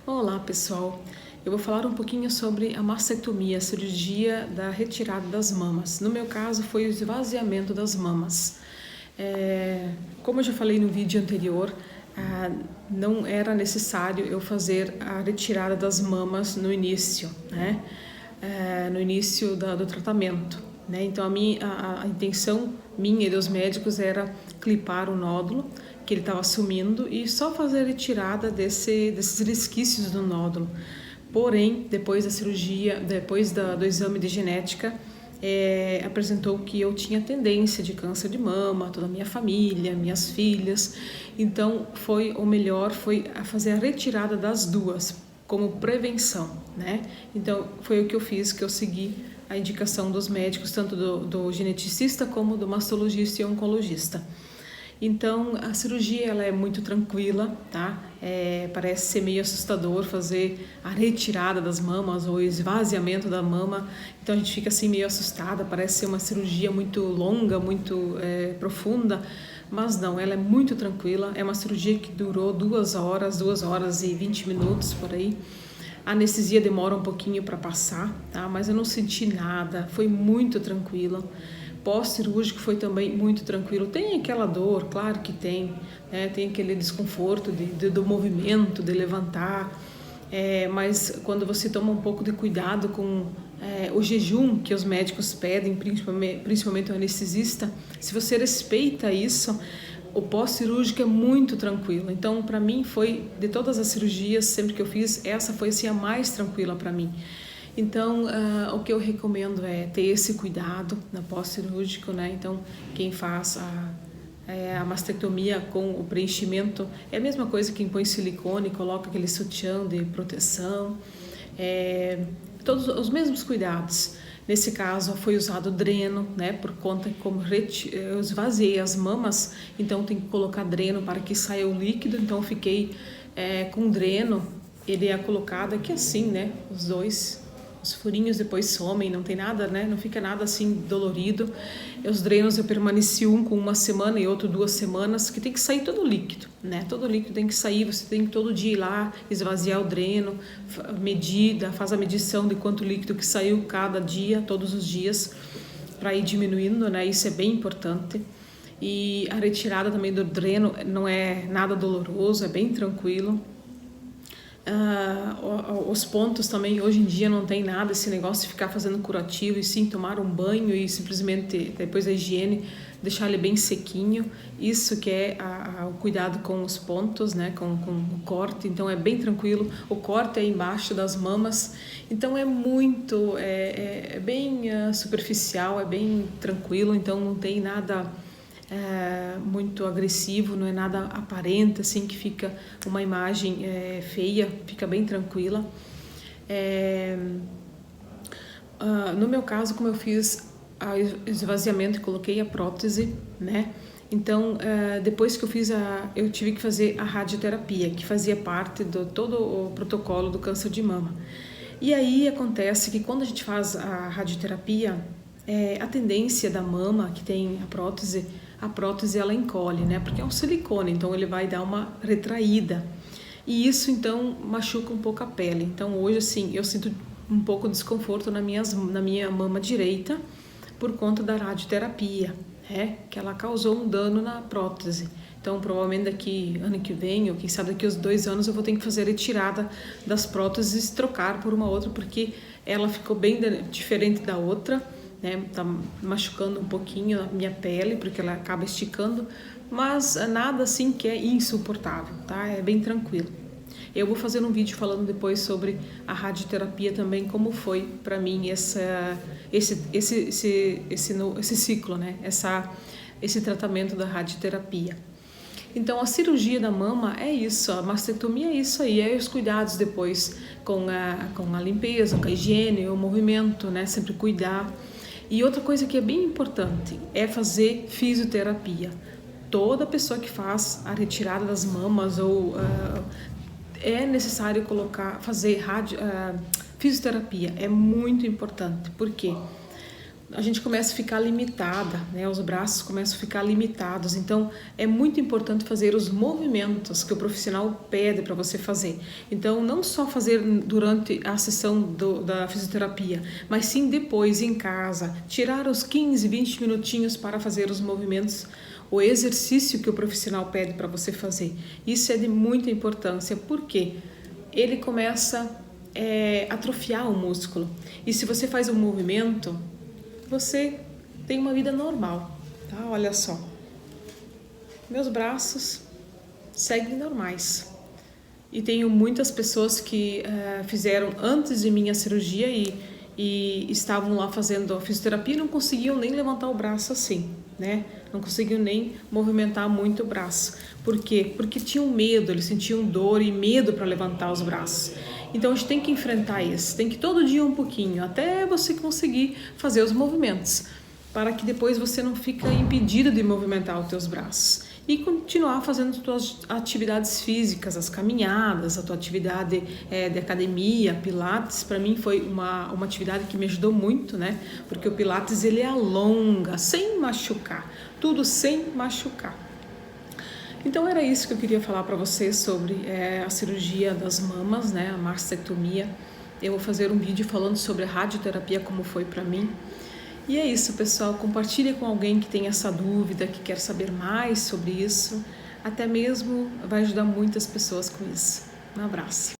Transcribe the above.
Olá pessoal, eu vou falar um pouquinho sobre a mastectomia, a cirurgia da retirada das mamas. No meu caso foi o esvaziamento das mamas. Como eu já falei no vídeo anterior, não era necessário eu fazer a retirada das mamas no início, né? No início do tratamento. Né? Então a intenção minha e dos médicos era clipar o nódulo que ele estava sumindo e só fazer a retirada desses resquícios do nódulo. Porém, depois da cirurgia, depois do exame de genética, apresentou que eu tinha tendência de câncer de mama, toda a minha família, minhas filhas. Então, o melhor foi fazer a retirada das duas, como prevenção, né? Então, foi o que eu fiz, que eu segui a indicação dos médicos, tanto do geneticista como do mastologista e oncologista. Então, a cirurgia ela é muito tranquila, tá? Parece ser meio assustador fazer a retirada das mamas ou esvaziamento da mama. Então, a gente fica assim meio assustada, parece ser uma cirurgia muito longa, muito profunda. Mas não, ela é muito tranquila. É uma cirurgia que durou 2 horas e 20 minutos por aí. A anestesia demora um pouquinho para passar, tá? Mas eu não senti nada, foi muito tranquila. Pós-cirúrgico foi também muito tranquilo. Tem aquela dor, claro que tem, né? Tem aquele desconforto do movimento, de levantar, mas quando você toma um pouco de cuidado com o jejum que os médicos pedem, principalmente o anestesista, se você respeita isso, o pós-cirúrgico é muito tranquilo. Então, para mim, foi, de todas as cirurgias, sempre que eu fiz, essa foi assim, a mais tranquila para mim. Então, o que eu recomendo é ter esse cuidado na pós-cirúrgico, né? Então, quem faz a mastectomia com o preenchimento é a mesma coisa que quem põe silicone, coloca aquele sutiã de proteção, todos os mesmos cuidados. Nesse caso foi usado dreno, né, por conta que como eu esvaziei as mamas, então tem que colocar dreno para que saia o líquido, então eu fiquei com dreno, ele é colocado aqui assim, né, os furinhos depois somem, não tem nada, né, não fica nada assim dolorido. Os drenos eu permaneci com 1 semana e outro 2 semanas, que tem que sair todo o líquido, né, todo o líquido tem que sair, você tem que todo dia ir lá, esvaziar o dreno, faz a medição de quanto líquido que saiu cada dia, todos os dias, para ir diminuindo, né, isso é bem importante. E a retirada também do dreno não é nada doloroso, é bem tranquilo. Os pontos também, hoje em dia não tem nada esse negócio de ficar fazendo curativo, e sim tomar um banho e simplesmente depois da higiene deixar ele bem sequinho. Isso que é o cuidado com os pontos, né, com o corte. Então é bem tranquilo, o corte é embaixo das mamas, então é muito bem superficial, é bem tranquilo, então não tem nada muito agressivo, não é nada aparente, assim, que fica uma imagem feia, fica bem tranquila. No meu caso, como eu fiz o esvaziamento e coloquei a prótese, né? Então, depois que eu fiz eu tive que fazer a radioterapia, que fazia parte do todo o protocolo do câncer de mama. E aí acontece que quando a gente faz a radioterapia, a tendência da mama, que tem a prótese ela encolhe, né? Porque é um silicone, então ele vai dar uma retraída. E isso então machuca um pouco a pele. Então hoje assim, eu sinto um pouco de desconforto na minha mama direita por conta da radioterapia, que ela causou um dano na prótese. Então provavelmente daqui ano que vem, ou quem sabe daqui uns 2 anos, eu vou ter que fazer a retirada das próteses e trocar por uma outra, porque ela ficou bem diferente da outra. Tá machucando um pouquinho a minha pele, porque ela acaba esticando, mas nada assim que é insuportável, tá? É bem tranquilo. Eu vou fazer um vídeo falando depois sobre a radioterapia também, como foi para mim esse ciclo, né? Esse tratamento da radioterapia. Então, a cirurgia da mama é isso, a mastectomia é isso aí, os cuidados depois com a limpeza, com a higiene, o movimento, né? Sempre cuidar. E outra coisa que é bem importante é fazer fisioterapia. Toda pessoa que faz a retirada das mamas é necessário fazer fisioterapia. É muito importante. Por quê? a gente começa a ficar limitada, né? Os braços começam a ficar limitados. Então, é muito importante fazer os movimentos que o profissional pede para você fazer. Então, não só fazer durante a sessão da fisioterapia, mas sim depois em casa, tirar os 15, 20 minutinhos para fazer os movimentos, o exercício que o profissional pede para você fazer. Isso é de muita importância, porque ele começa a atrofiar o músculo. E se você faz um movimento, você tem uma vida normal, tá? Olha só, meus braços seguem normais. E tenho muitas pessoas que fizeram antes de minha cirurgia e estavam lá fazendo a fisioterapia e não conseguiam nem levantar o braço assim, né? Não conseguiam nem movimentar muito o braço. Por quê? Porque tinham medo, eles sentiam dor e medo para levantar os braços. Então a gente tem que enfrentar isso, tem que todo dia um pouquinho, até você conseguir fazer os movimentos, para que depois você não fique impedido de movimentar os teus braços. E continuar fazendo as tuas atividades físicas, as caminhadas, a tua atividade de academia, pilates. Para mim foi uma atividade que me ajudou muito, né? Porque o pilates ele alonga, sem machucar, tudo sem machucar. Então era isso que eu queria falar para vocês sobre a cirurgia das mamas, né? A mastectomia. Eu vou fazer um vídeo falando sobre a radioterapia, como foi para mim. E é isso, pessoal. Compartilhe com alguém que tem essa dúvida, que quer saber mais sobre isso. Até mesmo vai ajudar muitas pessoas com isso. Um abraço.